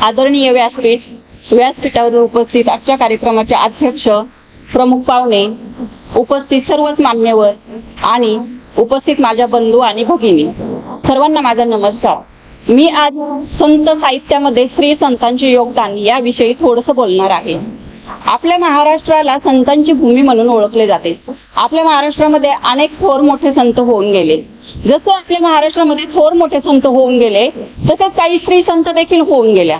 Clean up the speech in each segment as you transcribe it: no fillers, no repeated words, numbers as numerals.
आदरणीय व्यासपीठावर उपस्थित आजच्या कार्यक्रमाचे अध्यक्ष, प्रमुख पाहुणे, उपस्थित सर्वच मान्यवर आणि उपस्थित माझ्या बंधू आणि भगिनी, सर्वांना माझा नमस्कार. मी आज संत साहित्यामध्ये स्त्री संतांचे योगदान याविषयी थोडंसं बोलणार आहे. आपल्या महाराष्ट्राला संतांची भूमी म्हणून ओळखले जाते. आपल्या महाराष्ट्रामध्ये अनेक थोर मोठे संत होऊन गेले. जसं आपल्या महाराष्ट्रामध्ये थोर मोठे संत होऊन गेले तसंच काही स्त्री संत देखील होऊन गेल्या.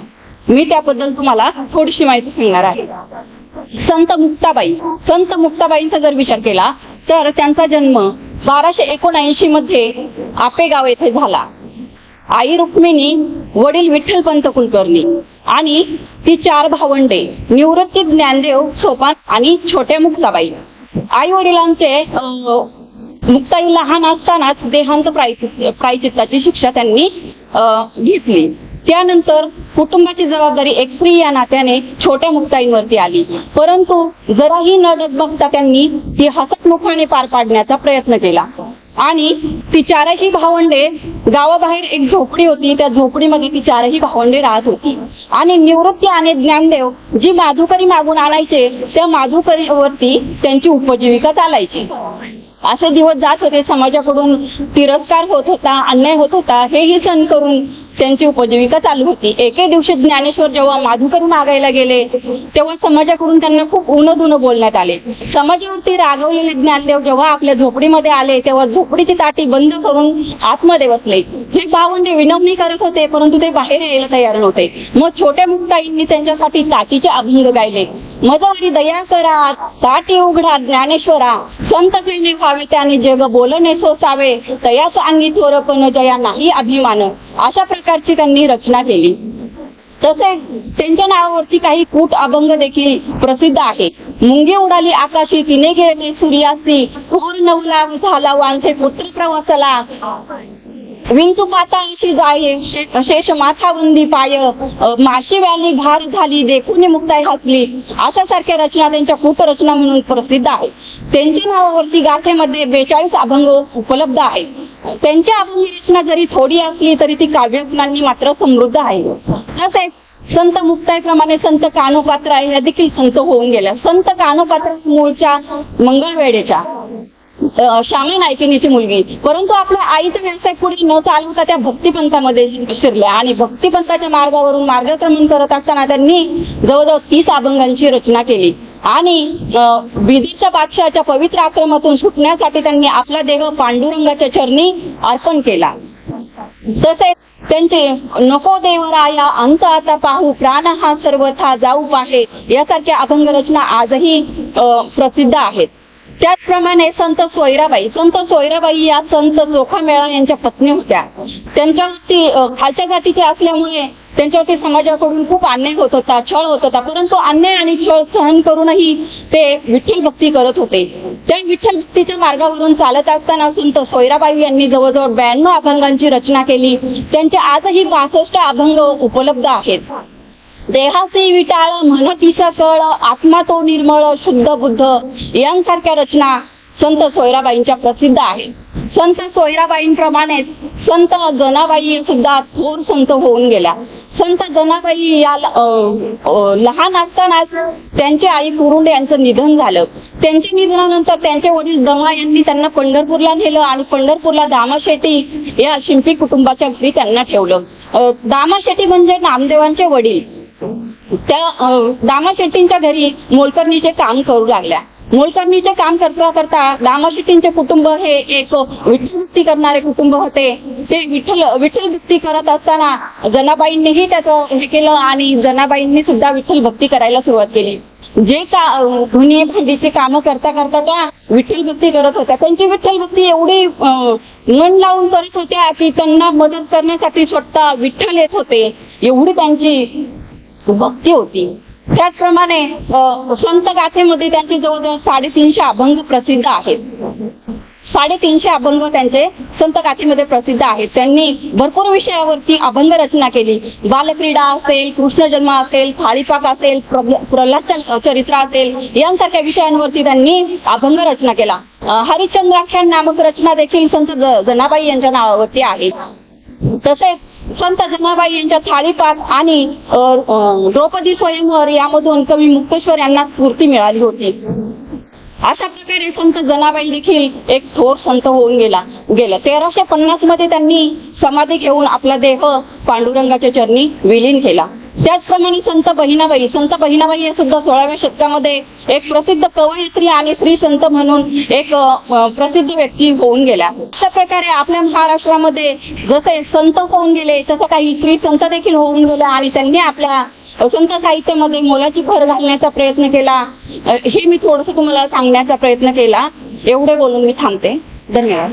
मी त्याबद्दल तुम्हाला थोडीशी माहिती सांगणार आहे. संत मुक्ताबाईंचा जर विचार केला तर त्यांचा जन्म 1279 मध्ये आपेगाव येथे झाला. आई रुक्मिणी, वडील विठ्ठलपंत कुलकर्णी आणि ती 4 भावंडे, निवृत्ती ज्ञानदेव, सोपान आणि छोट्या मुक्ताबाई. आई वडिलांचे मुक्ताई लहान असतानाच देहांत प्रायचित्ताची शिक्षा त्यांनी घेतली. त्यानंतर कुटुंबाची जबाबदारी एक स्त्री या नात्याने छोट्या मुक्ताईंवरती आली. परंतु जराही न डगमगता त्यांनी ती हसतमुखाने पार पाडण्याचा प्रयत्न केला आणि ती 4ही भावंडे, गावाबाहेर एक झोपडी होती, त्या झोपडीमध्ये ती 4ही भावंडे राहत होती आणि निवृत्ती आणि ज्ञानदेव जी माधुकरी मागून आणायचे त्या माधुकरीवरती त्यांची उपजीविका चालायची. असे दिवस जात होते. समाजाकडून तिरस्कार होत होता, अन्याय होत होता, हेही सहन करून त्यांची उपजीविका चालू होती. एके दिवशी ज्ञानेश्वर जेव्हा माधुकरी मागायला गेले तेव्हा समाजाकडून त्यांना खूप उनदुन बोलण्यात आले. समाजावरती रागवलेले ज्ञानदेव जेव्हा आपल्या झोपडीमध्ये आले तेव्हा झोपडीची ताटी बंद करून आतमध्ये बसले. हे भावंडे विनवणी करत होते परंतु ते बाहेर यायला तयार नव्हते. मग छोट्या मुक्ताईंनी त्यांच्यासाठी ताटीचे अभंग गायले. मजवारी दया करा, ताटी उघडा ज्ञानेश्वरा, संत कैने व्हावे त्याने जग बोलणे सोसावे, तयाच अंगी थोरपण जया नाही अभिमान. अशा प्रकारची त्यांनी रचना केली. तसेच त्यांच्या नावावरती काही कूट अभंग देखील प्रसिद्ध आहे. मुंगी उडाली आकाशी, तिने गेले सूर्यासी, थोर नवला झाला वांसे पुत्र प्रवासला, विंचू पाताळाशी जाये शेष माथाबंदी पाय, माशी व्याली घार झाली देखून मुक्ताई हसली. अशा सारख्या रचना त्यांच्या कूट रचना म्हणून प्रसिद्ध आहे. त्यांच्या नावावरती गाथेमध्ये 42 अभंग उपलब्ध आहेत. त्यांची अभंग रचना जरी थोडी असली तरी ती काव्यगुणांनी मात्र समृद्ध आहे. तसेच संत मुक्ताईप्रमाणे संत कानोपात्रा या देखील संत होऊन गेल्या. संत कानोपात्रा मूळच्या मंगळवेढेच्या श्यामा नायकिनीची मुलगी, परंतु आपल्या आईचा व्यवसाय पुढे न चालवता त्या भक्तिपंथामध्ये शिरल्या आणि भक्तिपंथाच्या मार्गावरून मार्गक्रमण करत असताना त्यांनी जवळजवळ 30 अभंगांची रचना केली आणि बिदरच्या बादशहाच्या पवित्र आक्रमणातून सुटण्यासाठी त्यांनी आपला देह पांडुरंगाच्या चरणी अर्पण केला. तसेच त्यांचे नको देवराया, अंत आता पाहू, प्राण हा सर्वथा जाऊ पाहे यासारख्या अभंग रचना आजही प्रसिद्ध आहेत. त्याचप्रमाणे संत सोयराबाई या संत चोखामेळा यांच्या पत्नी होत्या. त्यांच्यावरती खालच्या जातीचे असल्यामुळे त्यांच्यावरती समाजाकडून खूप अन्याय होत होता, छळ होत होता, परंतु अन्याय आणि छळ सहन करूनही ते विठ्ठल भक्ती करत होते. त्या विठ्ठल भक्तीच्या मार्गावरून चालत असताना संत सोयराबाई यांनी जवळजवळ 92 अभंगांची रचना केली. त्यांचे आजही 62 अभंग उपलब्ध आहेत. देहासी विटाळ म्हणतीचा कळ, आत्मा तो निर्मळ शुद्ध बुद्ध यांसारख्या रचना संत सोयराबाईंच्या प्रसिद्ध आहेत. संत सोयराबाईंप्रमाणेच संत जनाबाई सुद्धा थोर संत होऊन गेल्या. संत जनाबाई या लहान असतानाच त्यांची आई कुरुंडे यांचं निधन झालं. त्यांच्या निधनानंतर त्यांचे वडील दमा यांनी त्यांना पंढरपूरला नेलं आणि पंढरपूरला दामाशेट्टी या शिंपी कुटुंबाच्या घरी त्यांना ठेवलं. दामाशेट्टी म्हणजे नामदेवांचे वडील. त्या दामाशेट्टींच्या घरी मोलकरणीचे काम करू लागल्या. मोलकरणीचे काम करता करता दामाशेट्टींचे कुटुंब हे एक विठ्ठल भक्ती करणारे कुटुंब होते. ते विठ्ठल भक्ती करत असताना जनाबाईंनीही त्याचं हे केलं आणि जनाबाईंनी सुद्धा विठ्ठल भक्ती करायला सुरुवात केली. जे धुनी भांडीचे काम करता करता त्या विठ्ठल भक्ती करत होत्या. त्यांची विठ्ठल भक्ती एवढी मन लावून करत होत्या की त्यांना मदत करण्यासाठी स्वतः विठ्ठल येत होते, एवढी त्यांची भक्ती होती. त्याचप्रमाणे संत गाथेमध्ये त्यांचे जवळजवळ 350 अभंग प्रसिद्ध आहेत. 350 अभंग त्यांचे संत गाथेमध्ये प्रसिद्ध आहेत. त्यांनी भरपूर विषयावरती अभंग रचना केली. बालक्रीडा असेल, कृष्ण जन्म असेल, थाळीपाक असेल, प्रल्हाद चरित्र असेल यांसारख्या विषयांवरती त्यांनी अभंग रचना केला. हरिश्चंद्राख्यान नामक रचना देखील संत जनाबाई यांच्या नावावरती आहे. तसेच संत जनाबाई यांच्या थाळीपाठ आणि द्रौपदी स्वयंवर यामधून कवी मुक्तेश्वर यांना स्फूर्ती मिळाली होती. अशा प्रकारे संत जनाबाई देखील एक थोर संत होऊन गेल्या. 1350 मध्ये त्यांनी समाधी घेऊन आपला देह पांडुरंगाच्या चरणी विलीन केला. त्याचप्रमाणे संत बहिणाबाई हे सुद्धा 16व्या शतकामध्ये एक प्रसिद्ध कवयित्री आणि श्री संत म्हणून एक प्रसिद्ध व्यक्ती होऊन गेल्या. अशा प्रकारे आपल्या महाराष्ट्रामध्ये जसे संत होऊन गेले तसं काही श्री संत देखील होऊन गेले आणि त्यांनी आपल्या संत साहित्यामध्ये मोलाची भर घालण्याचा प्रयत्न केला. हे मी थोडंसं तुम्हाला सांगण्याचा प्रयत्न केला. एवढे बोलून मी थांबते. धन्यवाद.